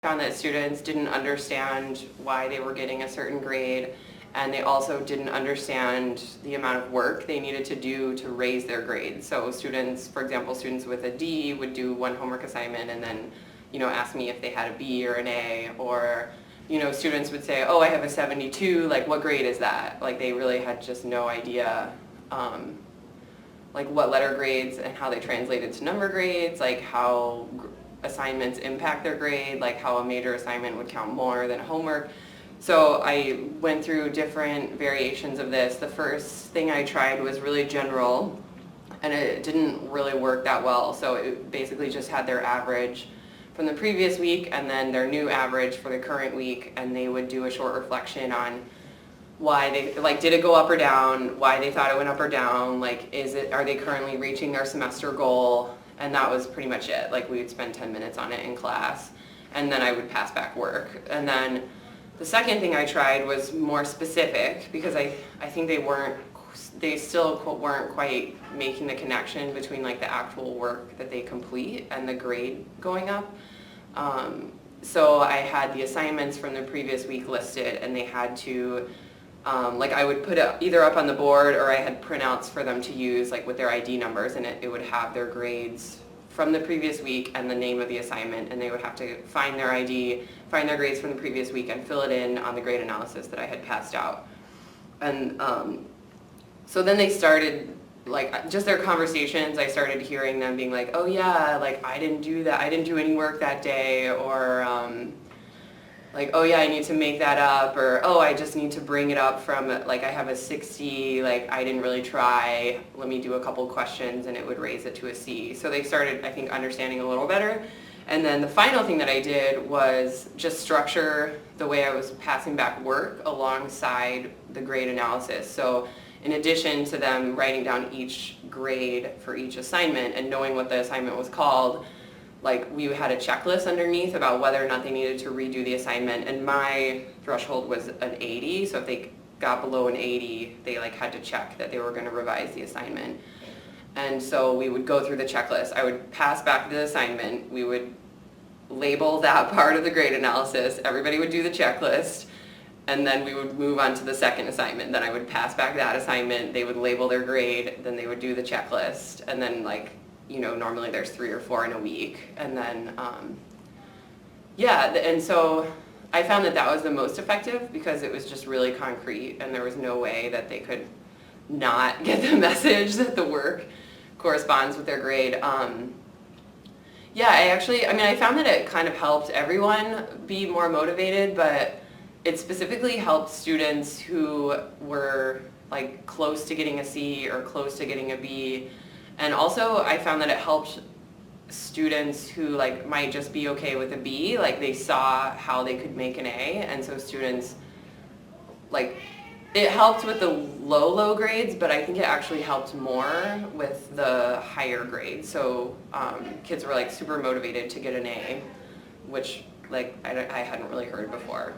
found that students didn't understand why they were getting a certain grade, and they also didn't understand the amount of work they needed to do to raise their grades. So students, for example, students with a D would do one homework assignment and then, ask me if they had a B or an A, or, students would say, oh, I have a 72, like what grade is that? Like they really had just no idea, like what letter grades and how they translated to number grades, like how assignments impact their grade, like how a major assignment would count more than homework. So I went through different variations of this. The first thing I tried was really general, and it didn't really work that well. So it basically just had their average from the previous week and then their new average for the current week, and they would do a short reflection on why they, like, did it go up or down, why they thought it went up or down, like, are they currently reaching their semester goal, and that was pretty much it. Like, we would spend 10 minutes on it in class, and then I would pass back work. And then the second thing I tried was more specific, because I think they still weren't quite making the connection between like the actual work that they complete and the grade going up. So I had the assignments from the previous week listed, and they had to, like I would put it either up on the board, or I had printouts for them to use, like with their ID numbers, and it would have their grades from the previous week and the name of the assignment, and they would have to find their ID, find their grades from the previous week, and fill it in on the grade analysis that I had passed out. And so then they started, like, just their conversations, I started hearing them being like, oh yeah, like I didn't do that, I didn't do any work that day, or like, oh yeah, I need to make that up, or oh, I just need to bring it up from, like, I have a 60, like I didn't really try, let me do a couple questions, and it would raise it to a C. So they started, I think, understanding a little better. And then the final thing that I did was just structure the way I was passing back work alongside the grade analysis. So in addition to them writing down each grade for each assignment and knowing what the assignment was called, like we had a checklist underneath about whether or not they needed to redo the assignment, and my threshold was an 80, so if they got below an 80, they like had to check that they were going to revise the assignment. And so we would go through the checklist. I would pass back the assignment, we would label that part of the grade analysis, everybody would do the checklist, and then we would move on to the second assignment. Then I would pass back that assignment, they would label their grade, then they would do the checklist, and then like, normally there's 3 or 4 in a week. And then, and so I found that was the most effective because it was just really concrete, and there was no way that they could not get the message that the work corresponds with their grade. I found that it kind of helped everyone be more motivated, but it specifically helped students who were like close to getting a C or close to getting a B. And also I found that it helped students who like might just be okay with a B, like they saw how they could make an A, and so students, like, it helped with the low grades, but I think it actually helped more with the higher grades. So kids were like super motivated to get an A, which like I hadn't really heard before.